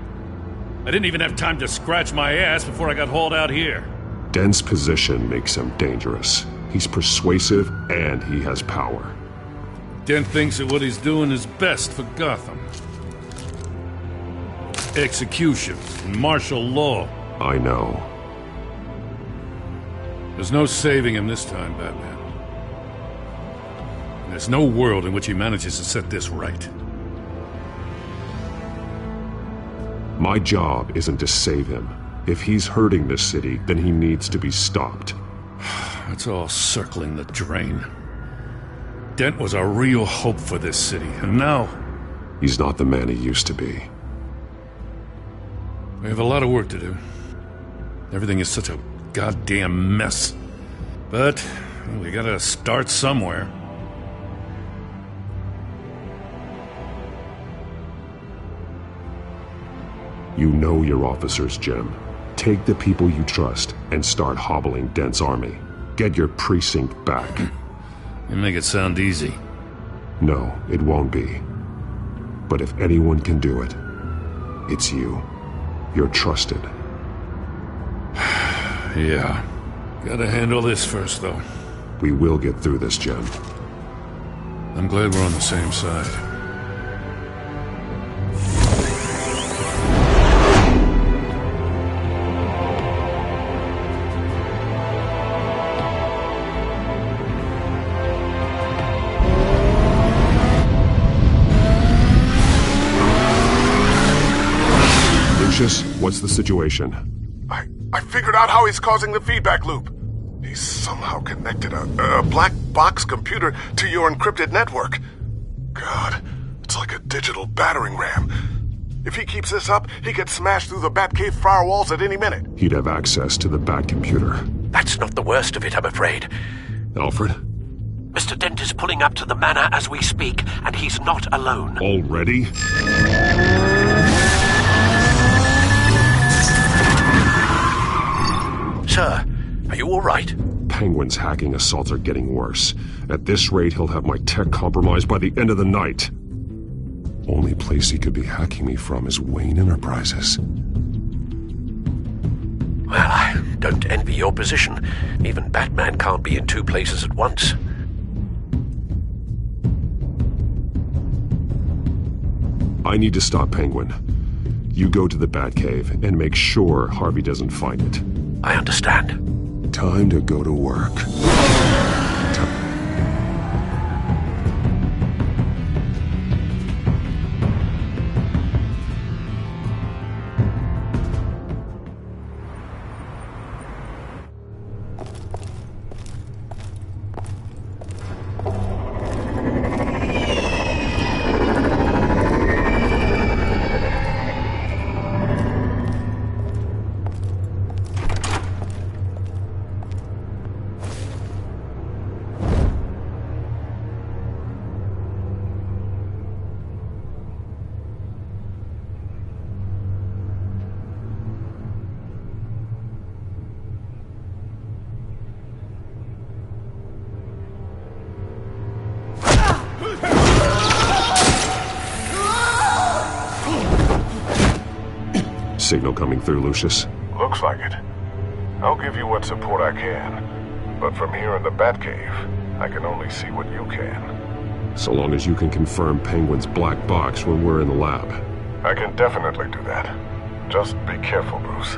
I didn't even have time to scratch my ass before I got hauled out here. Dent's position makes him dangerous. He's persuasive and he has power. Dent thinks that what he's doing is best for Gotham. Execution and martial law. I know. There's no saving him this time, Batman. There's no world in which he manages to set this right. My job isn't to save him. If he's hurting this city, then he needs to be stopped. It's all circling the drain. Dent was a real hope for this city, and now... He's not the man he used to be. We have a lot of work to do. Everything is such a goddamn mess. But we gotta start somewhere. You know your officers, Jim. Take the people you trust and start hobbling Dent's army. Get your precinct back. You make it sound easy. No, it won't be. But if anyone can do it, it's you. You're trusted. Yeah. Gotta handle this first, though. We will get through this, Jim. I'm glad we're on the same side. What's the situation? I figured out how he's causing the feedback loop. He's somehow connected a black box computer to your encrypted network. God, it's like a digital battering ram. If he keeps this up, he could smash through the Batcave firewalls at any minute. He'd have access to the Bat computer. That's not the worst of it, I'm afraid. Alfred? Mr. Dent is pulling up to the manor as we speak, and he's not alone. Already? Sir, are you all right? Penguin's hacking assaults are getting worse. At this rate, he'll have my tech compromised by the end of the night. Only place he could be hacking me from is Wayne Enterprises. Well, I don't envy your position. Even Batman can't be in two places at once. I need to stop Penguin. You go to the Batcave and make sure Harvey doesn't find it. I understand. Time to go to work. Signal coming through, Lucius. Looks like it. I'll give you what support I can. But from here in the Batcave, I can only see what you can. So long as you can confirm Penguin's black box when we're in the lab. I can definitely do that. Just be careful, Bruce.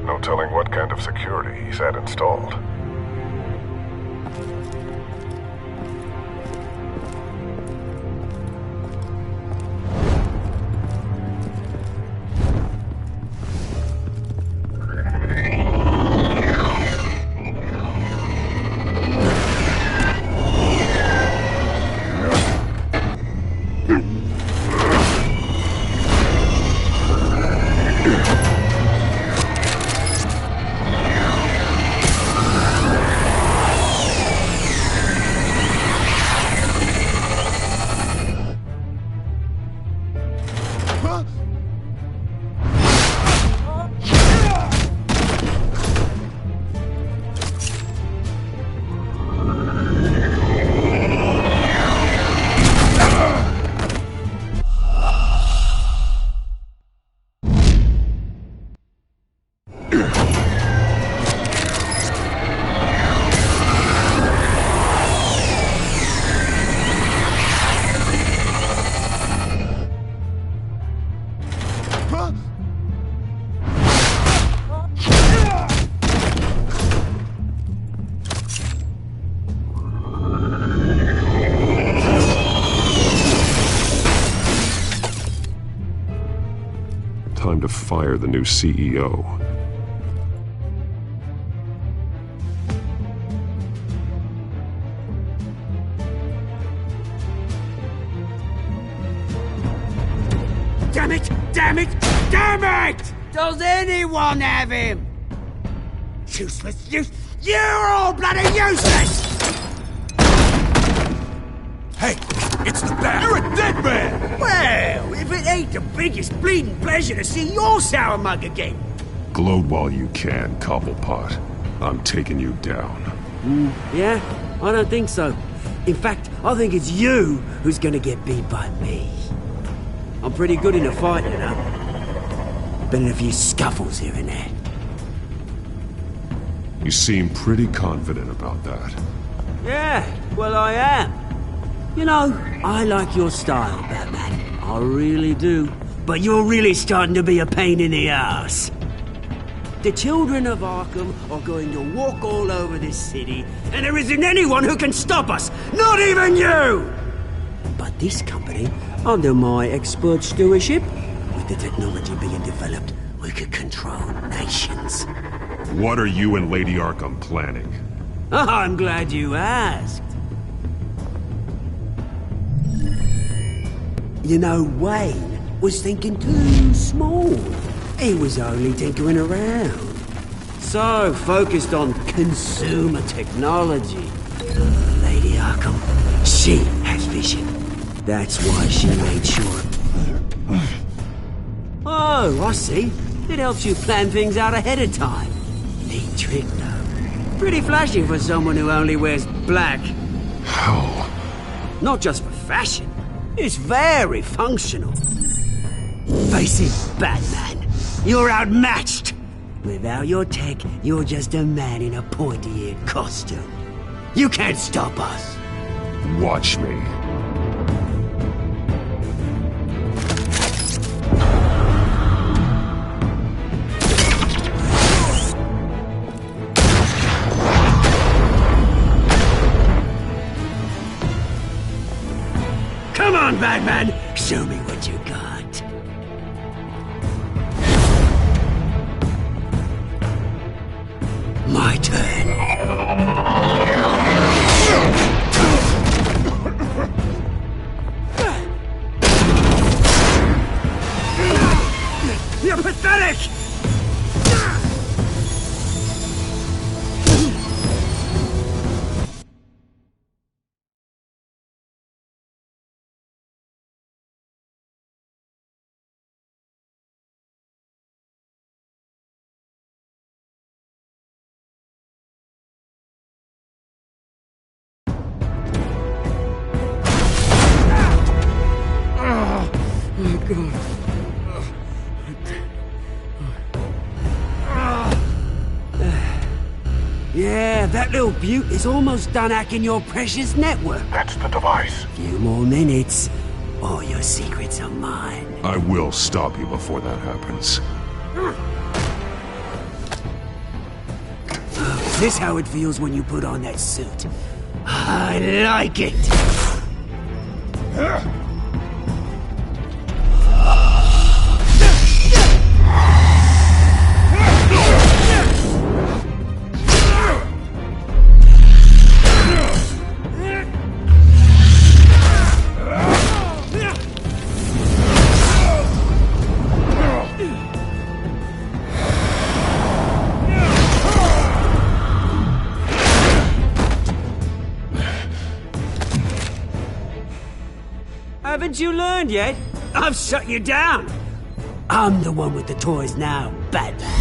No telling what kind of security he's had installed. Time to fire the new CEO. Damn it! Damn it! Damn it! Does anyone have him? Useless, you're all bloody useless! Hey, it's the Bat! You're a dead man! Well, if it ain't the biggest bleeding pleasure to see your sour mug again. Gloat while you can, Cobblepot. I'm taking you down. Yeah? I don't think so. In fact, I think it's you who's gonna get beat by me. I'm pretty good in a fight, you know. Been in a few scuffles here and there. You seem pretty confident about that. Yeah, well I am. You know, I like your style, Batman. I really do. But you're really starting to be a pain in the ass. The children of Arkham are going to walk all over this city, and there isn't anyone who can stop us! Not even you! But this company, under my expert stewardship, with the technology being developed, we could control nations. What are you and Lady Arkham planning? I'm glad you asked. You know, Wayne was thinking too small. He was only tinkering around. So focused on consumer technology. Lady Arkham, she has vision. That's why she made sure. Oh, I see. It helps you plan things out ahead of time. Neat trick, though. Pretty flashy for someone who only wears black. How? Not just for fashion. It's very functional. Face it, Batman. You're outmatched. Without your tech, you're just a man in a pointy-eared costume. You can't stop us. Watch me. Come on, Batman! Show me what you got. My turn. You're pathetic! Yeah, that little beaut is almost done hacking your precious network. That's the device. Few more minutes, all your secrets are mine. I will stop you before that happens. Oh, is this how it feels when you put on that suit? I like it! Haven't you learned yet? I've shut you down. I'm the one with the toys now, Batman.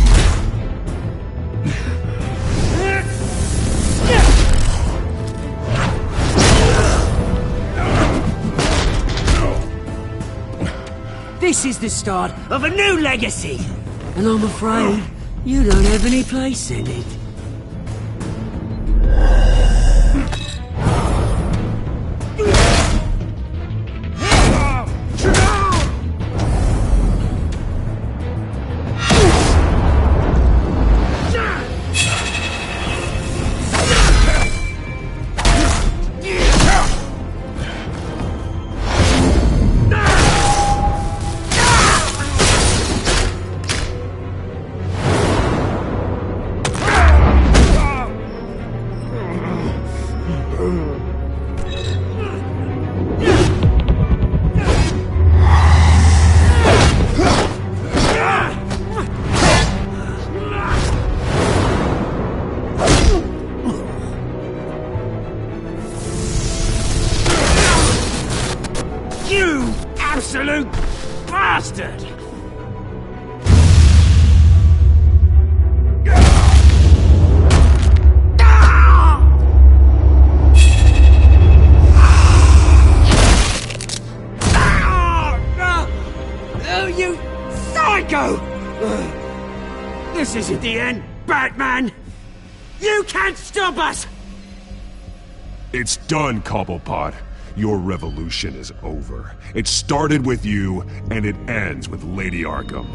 This is the start of a new legacy. And I'm afraid you don't have any place in it. You absolute bastard! Oh, you psycho! This isn't the end, Batman! You can't stop us! It's done, Cobblepot. Your revolution is over. It started with you, and it ends with Lady Arkham.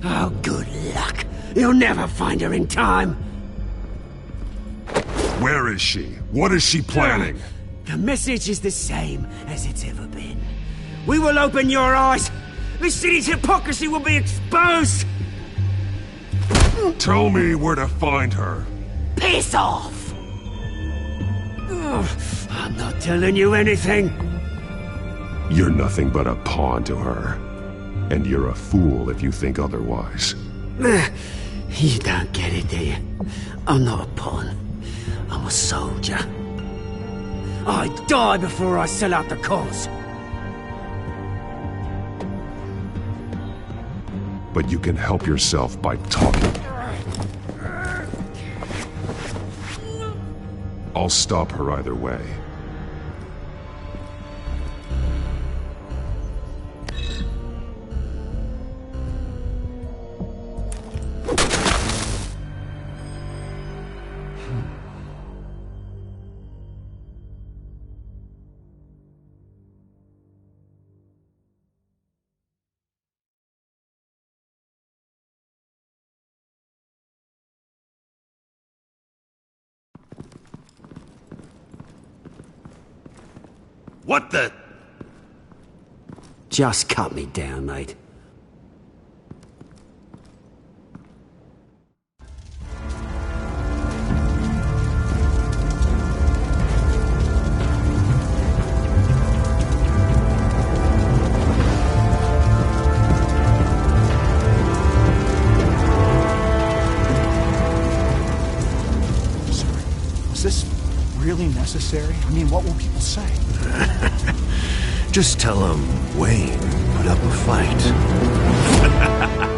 Oh, good luck. You'll never find her in time. Where is she? What is she planning? The message is the same as it's ever been. We will open your eyes. This city's hypocrisy will be exposed. Tell me where to find her. Piss off! I'm not telling you anything. You're nothing but a pawn to her. And you're a fool if you think otherwise. You don't get it, do you? I'm not a pawn. I'm a soldier. I die before I sell out the cause. But you can help yourself by talking. I'll stop her either way. What the? Just cut me down, mate. Was this really necessary? I mean, what will people say? Just tell him Wayne put up a fight.